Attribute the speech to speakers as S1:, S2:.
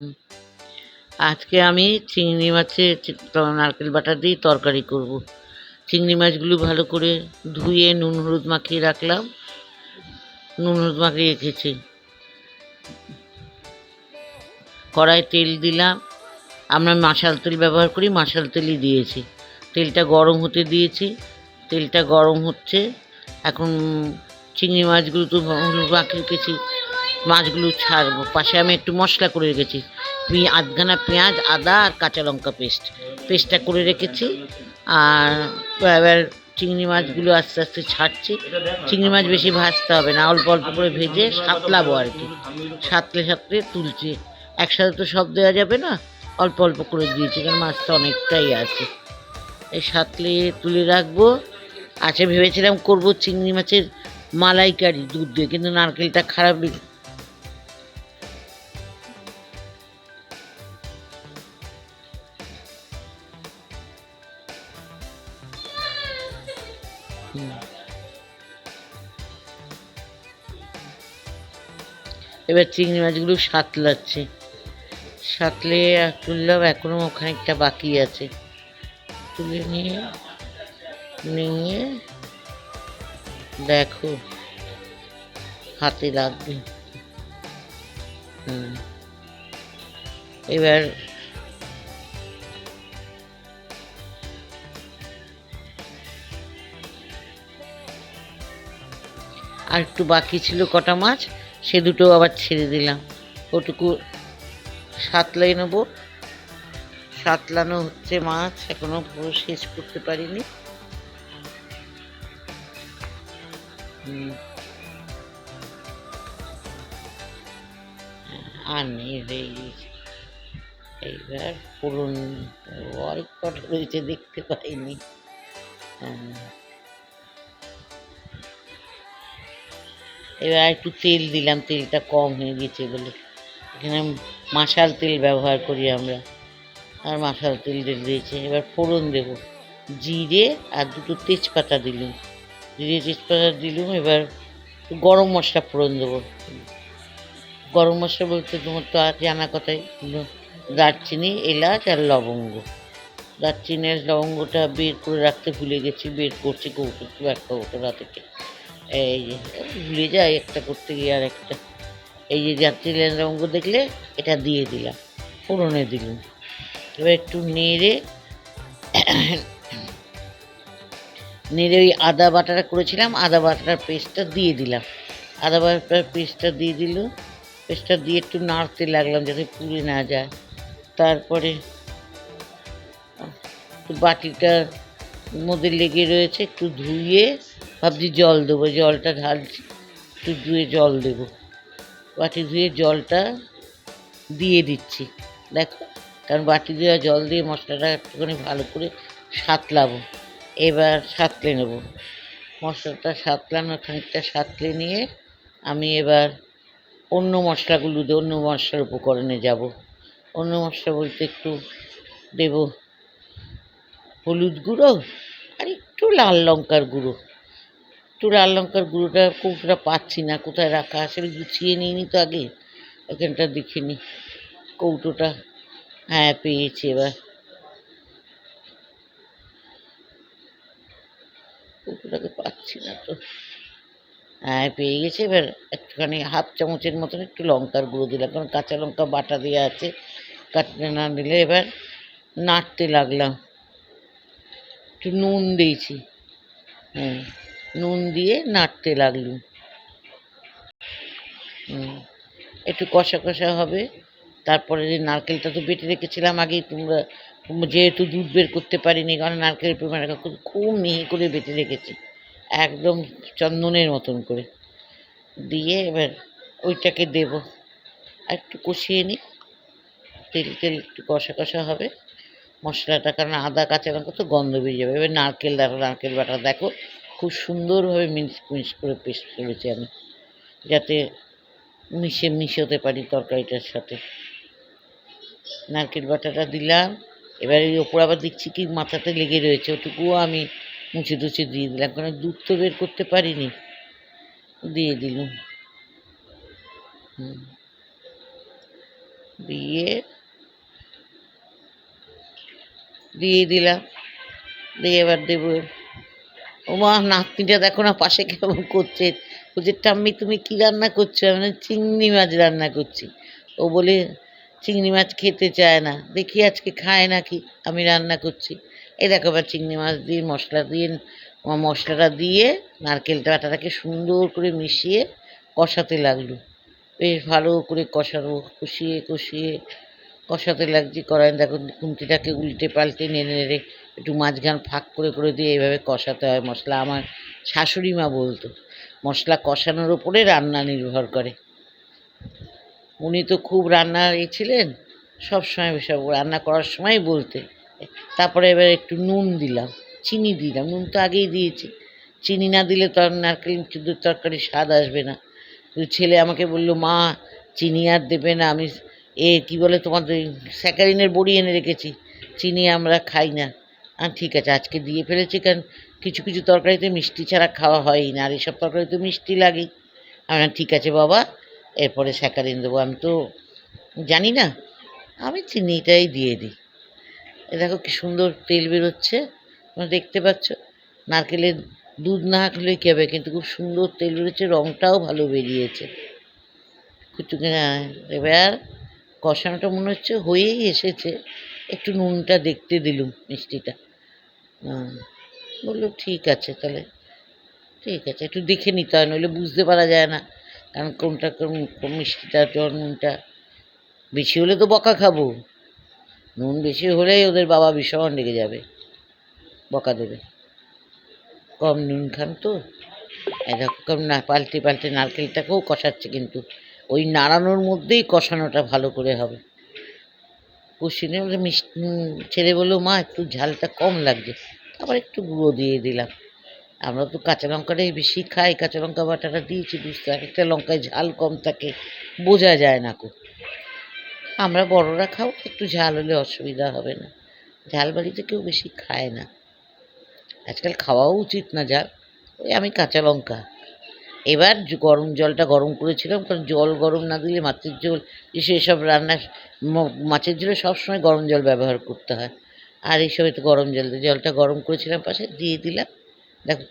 S1: হুম, আজকে আমি চিংড়ি মাছের নারকেল বাটা দিয়ে তরকারি করব। চিংড়ি মাছগুলো ভালো করে ধুয়ে নুন হলুদ মাখিয়ে রাখলাম, নুন হলুদ মাখিয়ে রেখেছি। কড়াই তেল দিলাম, আমরা মাশাল তেল ব্যবহার করি, মাশাল তেলই দিয়েছি। তেলটা গরম হতে দিয়েছি, তেলটা গরম হচ্ছে। এখন চিংড়ি মাছগুলো তো হলুদ মাখিয়ে রেখেছি, মাছগুলো ছাড়বো। পাশে আমি একটু মশলা করে রেখেছি, আধখানা পেঁয়াজ, আদা আর কাঁচা লঙ্কা পেস্টটা করে রেখেছি। আর এবার চিংড়ি মাছগুলো আস্তে আস্তে ছাড়ছি। চিংড়ি মাছ বেশি ভাজতে হবে না, অল্প অল্প করে ভেজে সাঁতলাবো আর কি। সাঁতলে সাঁতলে তুলছি, একসাথে তো সব দেওয়া যাবে না, অল্প অল্প করে দিয়েছি কারণ মাছটা অনেকটাই আছে। এই সাঁতলে তুলে রাখবো। আচ্ছা, ভেবেছিলাম করবো চিংড়ি মাছের মালাইকারি দুধ দিয়ে, কিন্তু নারকেলটা খারাপ। এবার চিংড়ি মাছগুলো সাঁতলাচ্ছে, সাঁতলে তুললাম, এখনো খানিকটা বাকি আছে। তুলে নিয়ে নিয়ে দেখো হাতে লাগবে। এবার আর একটু বাকি ছিল কটা মাছ, সে দুটো আবার ছেড়ে দিলাম। ওটুকু সাঁতলাই নেবো। সাঁতলানো হচ্ছে মাছ, এখনো পুরো শেষ করতে পারিনি। আর নেই, হয়ে গেছে। এইবার পুরন অল্প কটা রয়েছে, দেখতে পাইনি। এবার একটু তেল দিলাম, তেলটা কম হয়ে গেছে বলে। এখানে মাশাল তেল ব্যবহার করি আমরা, আর মাশাল তেল দিয়েছি। এবার ফোড়ন দেবো, জিরে আর দুটো তেজপাতা দিলুম, জিরে তেজপাতা দিলুম। এবার গরম মশলা ফোড়ন দেবো। গরম মশলা বলতে তোমার তো আর জানা কথাই, দারচিনি, এলাচ আর লবঙ্গ। দারচিনি আর লবঙ্গটা বের করে রাখতে ভুলে গেছি, বের করছি কৌটো, একটা কৌটোটা থেকে। এই যে ভুলে যাই একটা করতে গিয়ে আর একটা। এই যে দারচিনি আর লবঙ্গ দেখলে, এটা দিয়ে দিলাম, ফোড়নে দিলাম। এবার একটু নেড়ে নেড়ে ওই আদা বাটাটা করেছিলাম, আদা বাটার পেস্টটা দিয়ে দিলাম। আদা বাটার পেস্টটা দিয়ে দিল, পেস্টটা দিয়ে একটু নাড়তে লাগলাম যাতে পুড়ে না যায়। তারপরে বাটিটার মধ্যে লেগে রয়েছে, একটু ধুয়ে ভাবছি জল দেবো, জলটা ঢালছি, একটু ধুয়ে জল দেবো। বাটি ধুয়ে জলটা দিয়ে দিচ্ছি, দেখো। কারণ বাটি দেওয়া জল দিয়ে মশলাটা একটুখানি ভালো করে সাঁতলাবো। এবার সাঁতলে নেব মশলাটা, সাঁতলানো খানিকটা সাঁতলে নিয়ে আমি এবার অন্য মশলাগুলো দিয়ে অন্য মশলার উপকরণে যাব। অন্য মশলা বলতে একটু দেব হলুদ গুঁড়ো আর একটু লাল লঙ্কার গুঁড়ো। একটু লাল লঙ্কার গুঁড়োটা কৌটোটা পাচ্ছি না, কোথায় রাখা, আসলে গুছিয়ে নিইনি তো আগে। এখানটা দেখে নি কৌটোটা, হ্যাঁ পেয়েছি। এবার কৌটোটাকে পাচ্ছি না তো, হ্যাঁ পেয়ে গেছি। এবার একটুখানি হাফ চামচের মতন একটু লঙ্কার গুঁড়ো দিলাম, কারণ কাঁচা লঙ্কা বাটা দেওয়া আছে, কাটতে না দিলে। এবার নাড়তে লাগলাম, একটু নুন দিয়েছি, হ্যাঁ নুন দিয়ে নাড়তে লাগলুম। একটু কষা কষা হবে। তারপরে যে নারকেলটা তো বেটে রেখেছিলাম আগেই, তোমরা যেহেতু দুধ বের করতে পারিনি, কারণ নারকেলের পরিমাণ খুব মিহি করে বেটে রেখেছি, একদম চন্দনের মতন করে দিয়ে এবার ওইটাকে দেব। আর একটু কষিয়ে নিই, তেল তেল একটু কষা কষা হবে মশলাটা, কারণ আদা কাঁচা লঙ্কা তো গন্ধ বেরিয়ে যাবে। এবার নারকেল দেখো, নারকেল বাটা দেখো খুব সুন্দরভাবে মিক্স করে পেস্ট করেছি আমি, যাতে মিশোতে পারি তরকারিটার সাথে। নারকেল বাটাটা দিলাম। এবার এই ওপর আবার দেখছি কি মাথাতে লেগে রয়েছে, ওটুকুও আমি মুছে টুছে দিয়ে দিলাম, কারণ দুধ তো বের করতে পারিনি, দিয়ে দিলুম। দিয়ে দিয়ে দিলাম, দিয়ে এবার দেবো। ওমা, নাতনিটা দেখো না পাশে কেমন করছে, বলছে ঠাম্মি তুমি কি রান্না করছো? আমি বললাম, চিংড়ি মাছ রান্না করছি। ও বলে চিংড়ি মাছ খেতে চায় না, দেখি আজকে খায় নাকি আমি রান্না করছি। এই দেখো এবার চিংড়ি মাছ দিয়ে মশলাটা দিয়ে নারকেলটা বাটাটাকে সুন্দর করে মিশিয়ে কষাতে লাগলো। বেশ ভালো করে কষানো, কষিয়ে কষিয়ে কষাতে লাগছি। কড়াই দেখো খুন্তিটাকে উল্টে পাল্টে নেড়ে নেড়ে একটু মাঝখান ফাঁক করে করে দিয়ে এইভাবে কষাতে হয় মশলা। আমার শাশুড়ি মা বলতো মশলা কষানোর ওপরে রান্না নির্ভর করে। উনি তো খুব রান্নার ছিলেন, সবসময় সব রান্না করার সময় বলতে। তারপরে এবার একটু নুন দিলাম, চিনি দিলাম, নুন তো আগেই দিয়েছি। চিনি না দিলে তো আর নারকেল চুদ্দুর তরকারি স্বাদ আসবে না। ছেলে আমাকে বলল, মা চিনি আর দেবে না। আমি কি বলে তোমাদের স্যাকারিনের বড়ি এনে রেখেছি, চিনি আমরা খাই না। আর ঠিক আছে আজকে দিয়ে ফেলেছি, কারণ কিছু কিছু তরকারিতে মিষ্টি ছাড়া খাওয়া হয়ই না, আর এইসব তরকারিতে মিষ্টি লাগেই। আমি ঠিক আছে বাবা, এরপরে স্যাকারিন দেবো, আমি তো জানি না, আমি চিনিটাই দিয়ে দিই। এ দেখো কি সুন্দর তেল বেরোচ্ছে, তোমরা দেখতে পাচ্ছ। নারকেলের দুধ না হলে কী হবে, কিন্তু খুব সুন্দর তেল বেরোচ্ছে, রঙটাও ভালো বেরিয়েছে। এবার কষানোটা মনে হচ্ছে হয়েই এসেছে। একটু নুনটা দেখতে দিলুম, মিষ্টিটা বললো ঠিক আছে, তাহলে ঠিক আছে, একটু দেখে নিতে হয়, নইলে বুঝতে পারা যায় না, কারণ কোনটা কোন মিষ্টিটা নুনটা বেশি হলে তো বকা খাবো। নুন বেশি হলেই ওদের বাবা ভীষণ রেগে যাবে, বকা দেবে। কম নুন খান তো। এরকম না পাল্টে পাল্টে নারকেলটাকেও কষাচ্ছে, কিন্তু ওই নাড়ানোর মধ্যেই কষানোটা ভালো করে হবে। কষিয়ে মিষ্টি ছেলে বললো, মা একটু ঝালটা কম লাগছে, আবার একটু গুঁড়ো দিয়ে দিলাম। আমরা তো কাঁচা লঙ্কাটাই বেশি খাই, কাঁচা লঙ্কা বাটাটা দিয়েছি, বুঝতে এক একটা লঙ্কায় ঝাল কম থাকে, বোঝা যায় না কো। আমরা বড়রা খাও, একটু ঝাল হলে অসুবিধা হবে না। ঝাল বাড়িতে কেউ বেশি খায় না, আজকাল খাওয়াও উচিত না ঝাল। ওই আমি কাঁচা লঙ্কা। এবার গরম জলটা গরম করেছিলাম, কারণ জল গরম না দিলে মাছের ঝোল, সেসব রান্না মাছের ঝোলে সবসময় গরম জল ব্যবহার করতে হয়, আর এইসবে তো গরম জলটা গরম করেছিলাম পাশে দিয়ে দিলাম। দেখো